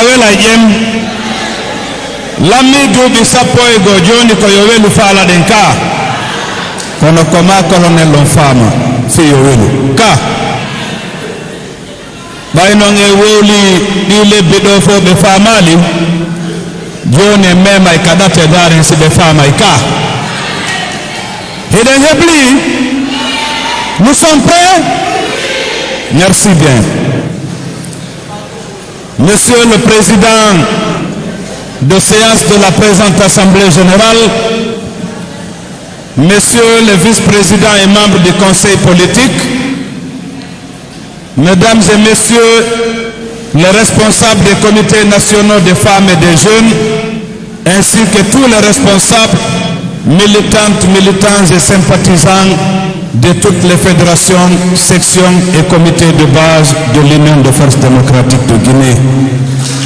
Yawela Yem, l'ami du Sapo et Gojoni Koyowelu Fala Denka, Konokoma Colonel Lonfama, Fiyowelu, Ka. Bainonge Woli, Nile Bidofo Befamali, Jone Mema Kadate Darin si Befama Ika. Et d'un nous sommes prêts? Merci bien. Monsieur le Président de séance de la présente Assemblée générale, Messieurs les vice-présidents et membres du Conseil politique, Mesdames et Messieurs les responsables des comités nationaux des femmes et des jeunes, ainsi que tous les responsables, militantes, militants et sympathisants de toutes les fédérations, sections et comités de base de l'Union des forces démocratiques de Guinée.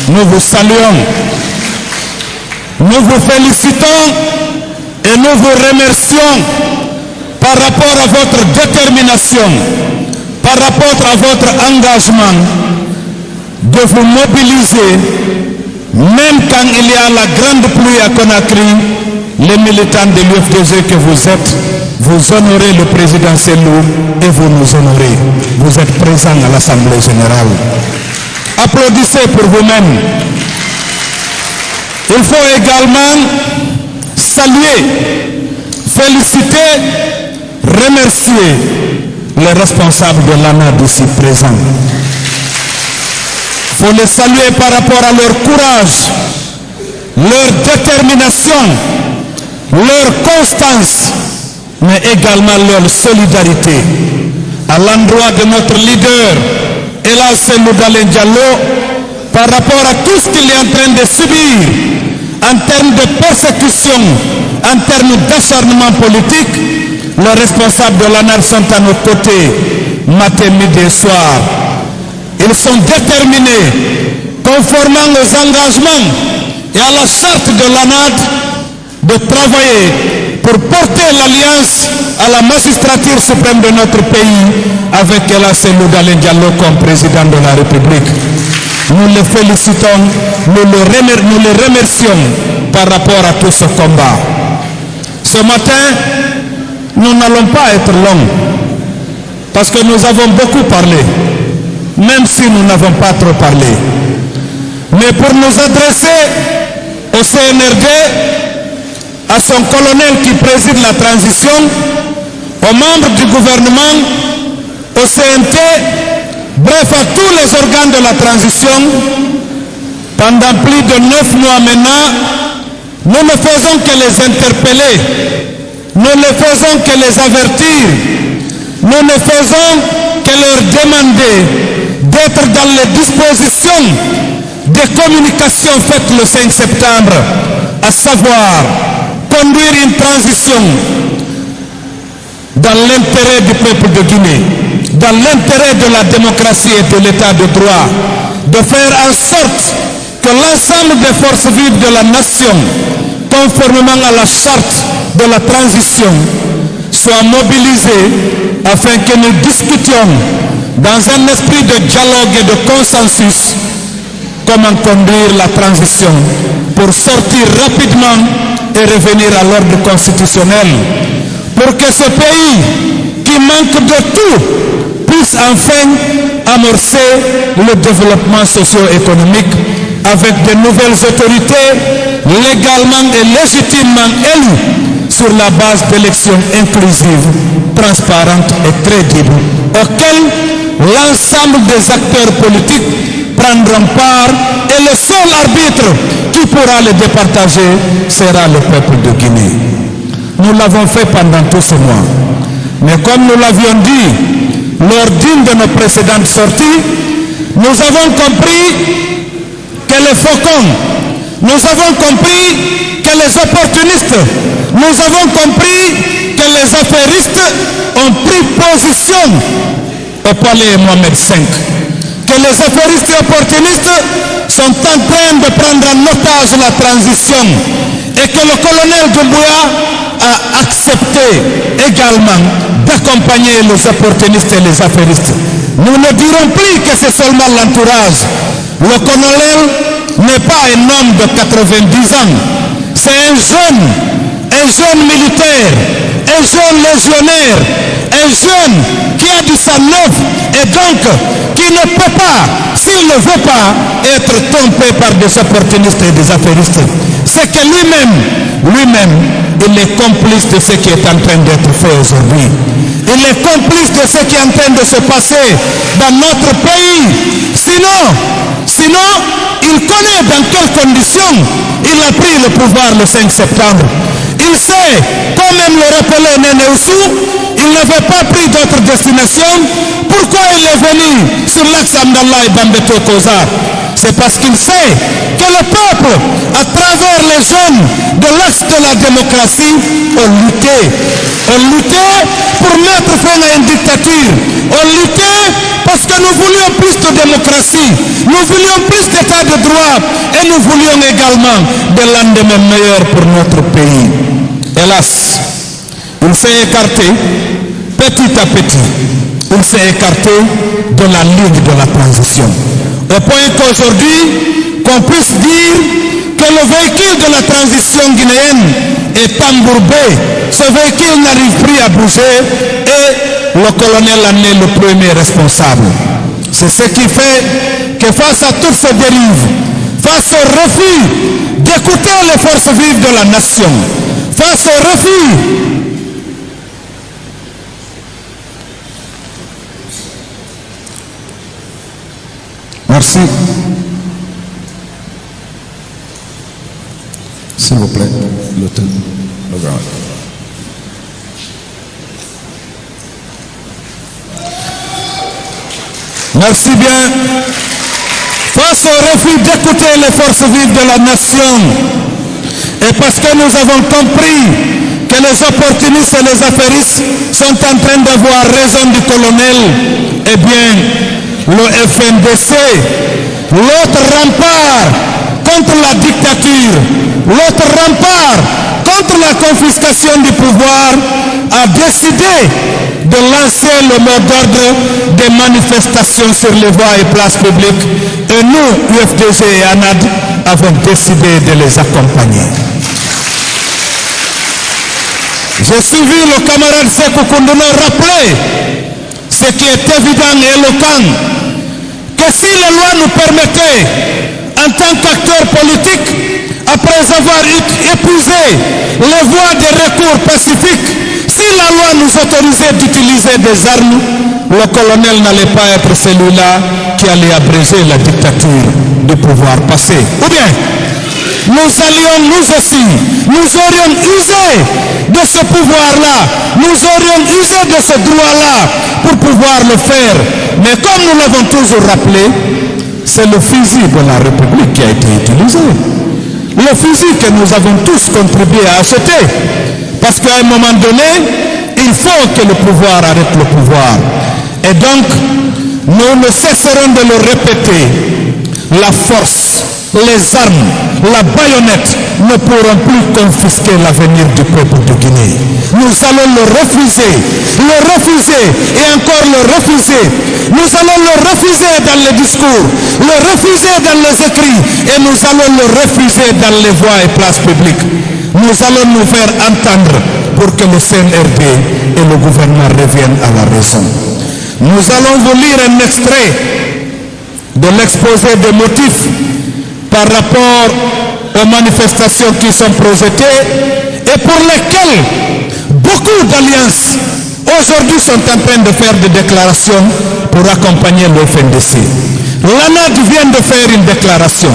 Nous vous saluons, nous vous félicitons et nous vous remercions par rapport à votre détermination, par rapport à votre engagement de vous mobiliser, même quand il y a la grande pluie à Conakry, les militants de l'UFDG que vous êtes, vous honorez le président Selou et vous nous honorez. Vous êtes présents à l'Assemblée générale. Applaudissez pour vous-même. Il faut également saluer, féliciter, remercier les responsables de l'ANAD ici présents. Il faut les saluer par rapport à leur courage, leur détermination, leur constance, mais également leur solidarité à l'endroit de notre leader, Ella Selou Dalein Diallo, par rapport à tout ce qu'il est en train de subir en termes de persécution, en termes d'acharnement politique. Les responsables de l'ANAD sont à nos côtés, matin, midi et soir. Ils sont déterminés, conformément aux engagements et à la charte de l'ANAD, de travailler pour porter l'alliance à la magistrature suprême de notre pays avec Ella Selou Dalein Diallo comme président de la République. Nous les félicitons, nous les remercions par rapport à tout ce combat. Ce matin, nous n'allons pas être longs parce que nous avons beaucoup parlé, même si nous n'avons pas trop parlé. Mais pour nous adresser au CNRD, à son colonel qui préside la transition, aux membres du gouvernement, au CNT, bref à tous les organes de la transition, pendant plus de 9 mois maintenant, nous ne faisons que les interpeller, nous ne faisons que les avertir, nous ne faisons que leur demander d'être dans les dispositions des communications faites le 5 septembre, à savoir conduire une transition dans l'intérêt du peuple de Guinée, dans l'intérêt de la démocratie et de l'état de droit, de faire en sorte que l'ensemble des forces vives de la nation, conformément à la charte de la transition, soient mobilisées afin que nous discutions dans un esprit de dialogue et de consensus comment conduire la transition pour sortir rapidement et revenir à l'ordre constitutionnel, pour que ce pays qui manque de tout puisse enfin amorcer le développement socio-économique avec de nouvelles autorités légalement et légitimement élues sur la base d'élections inclusives, transparentes et crédibles, auxquelles l'ensemble des acteurs politiques prendront part et le seul arbitre qui pourra les départager sera le peuple de Guinée. Nous l'avons fait pendant tous ces mois. Mais comme nous l'avions dit lors d'une de nos précédentes sorties, nous avons compris que les faucons, nous avons compris que les opportunistes, nous avons compris que les affairistes ont pris position au palais Mohamed V. Que les affairistes et opportunistes sont en train de prendre en otage la transition et que le colonel Doumbouya a accepté également d'accompagner les opportunistes et les affairistes. Nous ne dirons plus que c'est seulement l'entourage. Le colonel n'est pas un homme de 90 ans, c'est un jeune militaire, un jeune légionnaire, un jeune qui a du sang neuf et donc qui ne peut pas, s'il ne veut pas, être trompé par des opportunistes et des affairistes. C'est que lui-même, il est complice de ce qui est en train d'être fait aujourd'hui. Il est complice de ce qui est en train de se passer dans notre pays. Sinon, il connaît dans quelles conditions il a pris le pouvoir le 5 septembre. Il sait, comme même le rappelait Néné Oussou, il n'avait pas pris d'autre destination. Pourquoi il est venu sur l'axe Amdallah et Bambeto Koza? C'est parce qu'il sait que le peuple, à travers les jeunes de l'axe de la démocratie, ont lutté. On luttait pour mettre fin à une dictature. On luttait parce que nous voulions plus de démocratie. Nous voulions plus d'état de droit. Et nous voulions également des lendemains meilleurs pour notre pays. Hélas, il s'est écarté petit à petit. Il s'est écarté de la ligne de la transition. Au point qu'aujourd'hui, qu'on puisse dire que le véhicule de la transition guinéenne est embourbé. Ce véhicule n'arrive plus à bouger et le colonel en est le premier responsable. C'est ce qui fait que face à toutes ces dérives, face au refus d'écouter les forces vives de la nation, face au refus Merci. S'il vous plaît, le grand. Merci bien. Face au refus d'écouter les forces vives de la nation, et parce que nous avons compris que les opportunistes et les affairistes sont en train d'avoir raison du colonel, eh bien, le FNDC, l'autre rempart contre la dictature, l'autre rempart contre la confiscation du pouvoir, a décidé de lancer le mot d'ordre des manifestations sur les voies et places publiques. Et nous, UFDG et ANAD, avons décidé de les accompagner. J'ai suivi le camarade Sekou Koundono rappeler ce qui est évident et éloquent, que si les lois nous permettaient, en tant qu'acteurs politiques, après avoir épuisé les voies de recours pacifiques, si la loi nous autorisait d'utiliser des armes, le colonel n'allait pas être celui-là qui allait abréger la dictature du pouvoir passé. Ou bien, nous allions nous aussi, nous aurions usé de ce pouvoir-là, nous aurions usé de ce droit-là pour pouvoir le faire. Mais comme nous l'avons toujours rappelé, c'est le fusil de la République qui a été utilisé. Le fusil que nous avons tous contribué à acheter. Parce qu'à un moment donné, il faut que le pouvoir arrête le pouvoir. Et donc, nous ne cesserons de le répéter. La force, les armes, la baïonnette ne pourront plus confisquer l'avenir du peuple de Guinée. Nous allons le refuser et encore le refuser. Nous allons le refuser dans les discours, le refuser dans les écrits et nous allons le refuser dans les voies et places publiques. Nous allons nous faire entendre pour que le CNRD et le gouvernement reviennent à la raison. Nous allons vous lire un extrait de l'exposé des motifs par rapport aux manifestations qui sont projetées et pour lesquelles beaucoup d'alliances aujourd'hui sont en train de faire des déclarations pour accompagner le FNDC. L'ANAD vient de faire une déclaration.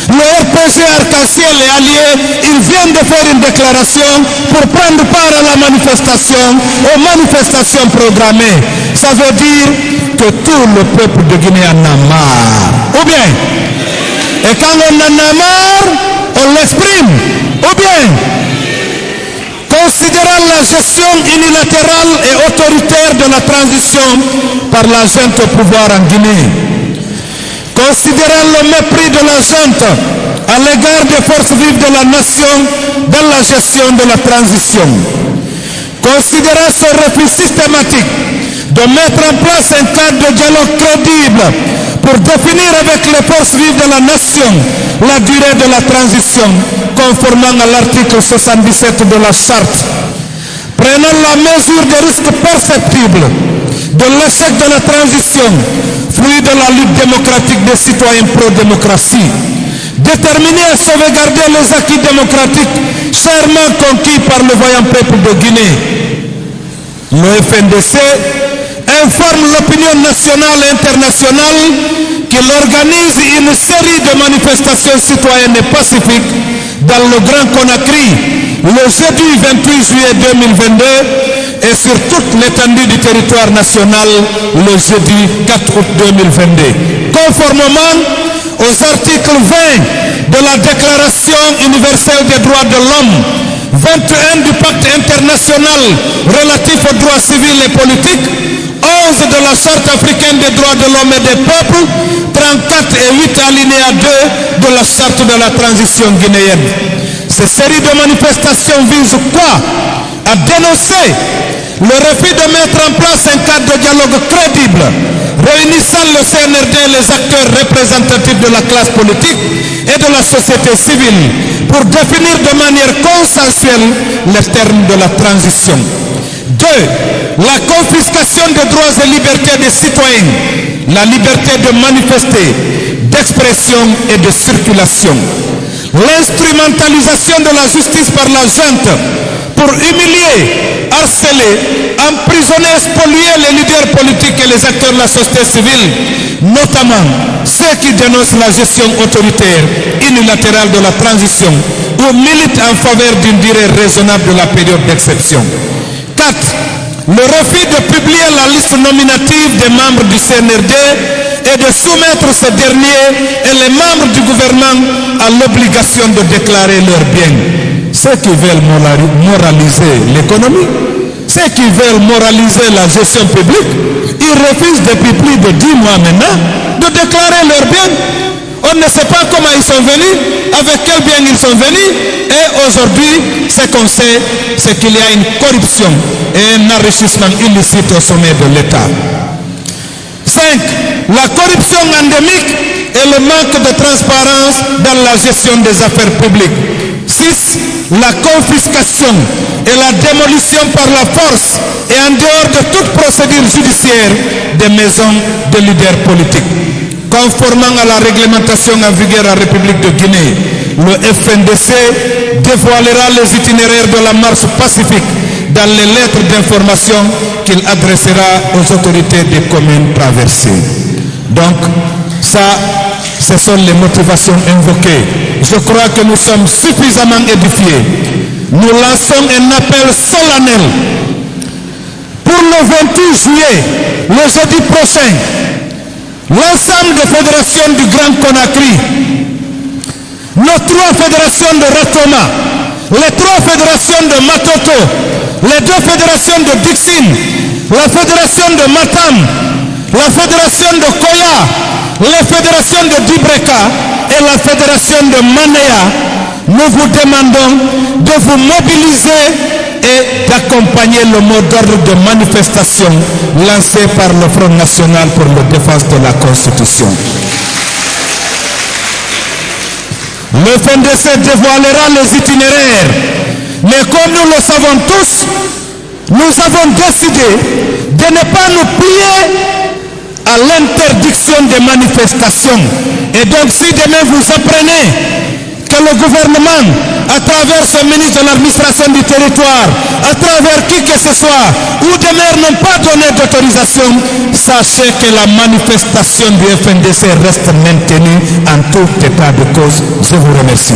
Le RPG Arc-en-Ciel et alliés, ils viennent de faire une déclaration pour prendre part à la manifestation, aux manifestations programmées. Ça veut dire que tout le peuple de Guinée en a marre. Ou bien, et quand on en a marre, on l'exprime. Ou bien, considérant la gestion unilatérale et autoritaire de la transition par la junte au pouvoir en Guinée, considérant le mépris de la junte à l'égard des forces vives de la nation dans la gestion de la transition, considérant ce refus systématique de mettre en place un cadre de dialogue crédible pour définir avec les forces vives de la nation la durée de la transition, conformément à l'article 77 de la Charte. Prenant la mesure des risques perceptibles de l'échec de la transition, fruit de la lutte démocratique des citoyens pro-démocratie, déterminés à sauvegarder les acquis démocratiques chèrement conquis par le vaillant peuple de Guinée. Le FNDC informe l'opinion nationale et internationale qu'il organise une série de manifestations citoyennes et pacifiques dans le Grand Conakry le jeudi 28 juillet 2022 et sur toute l'étendue du territoire national le jeudi 4 août 2022. Conformément aux articles 20 de la Déclaration universelle des droits de l'homme, 21 du Pacte international relatif aux droits civils et politiques, 11 de la Charte africaine des droits de l'homme et des peuples, 34 et 8 alinéa 2 de la Charte de la transition guinéenne. Ces séries de manifestations visent quoi? À dénoncer le refus de mettre en place un cadre de dialogue crédible, réunissant le CNRD et les acteurs représentatifs de la classe politique et de la société civile pour définir de manière consensuelle les termes de la transition. 2. La confiscation des droits et libertés des citoyens, la liberté de manifester, d'expression et de circulation. L'instrumentalisation de la justice par la junte pour humilier, harceler, emprisonner, spolier les leaders politiques et les acteurs de la société civile, notamment ceux qui dénoncent la gestion autoritaire unilatérale de la transition ou militent en faveur d'une durée raisonnable de la période d'exception. 4. Le refus de publier la liste nominative des membres du CNRD et de soumettre ces derniers et les membres du gouvernement à l'obligation de déclarer leurs biens. Ceux qui veulent moraliser l'économie, ceux qui veulent moraliser la gestion publique, ils refusent depuis plus de 10 mois maintenant de déclarer leurs biens. On ne sait pas comment ils sont venus, avec quel bien ils sont venus, et aujourd'hui, ce qu'on sait, c'est qu'il y a une corruption et un enrichissement illicite au sommet de l'État. 5. La corruption endémique et le manque de transparence dans la gestion des affaires publiques. 6. La confiscation et la démolition par la force et en dehors de toute procédure judiciaire des maisons de leaders politiques. Conformément à la réglementation en vigueur en République de Guinée, le FNDC dévoilera les itinéraires de la marche pacifique dans les lettres d'information qu'il adressera aux autorités des communes traversées. Donc, ça, ce sont les motivations invoquées. Je crois que nous sommes suffisamment édifiés. Nous lançons un appel solennel pour le 28 juillet, le jeudi prochain. L'ensemble des fédérations du Grand Conakry, nos 3 fédérations de Ratoma, les 3 fédérations de Matoto, les 2 fédérations de Dixine, la fédération de Matam, la fédération de Koya, les fédérations de Dibreka et la fédération de Manéa, nous vous demandons de vous mobiliser et d'accompagner le mot d'ordre de manifestation lancé par le Front National pour la défense de la Constitution. Le FNDC dévoilera les itinéraires, mais comme nous le savons tous, nous avons décidé de ne pas nous plier à l'interdiction des manifestations. Et donc si demain vous apprenez que le gouvernement, à travers ce ministre de l'administration du territoire, à travers qui que ce soit, ou des maires n'ont pas donné d'autorisation, sachez que la manifestation du FNDC reste maintenue en tout état de cause. Je vous remercie.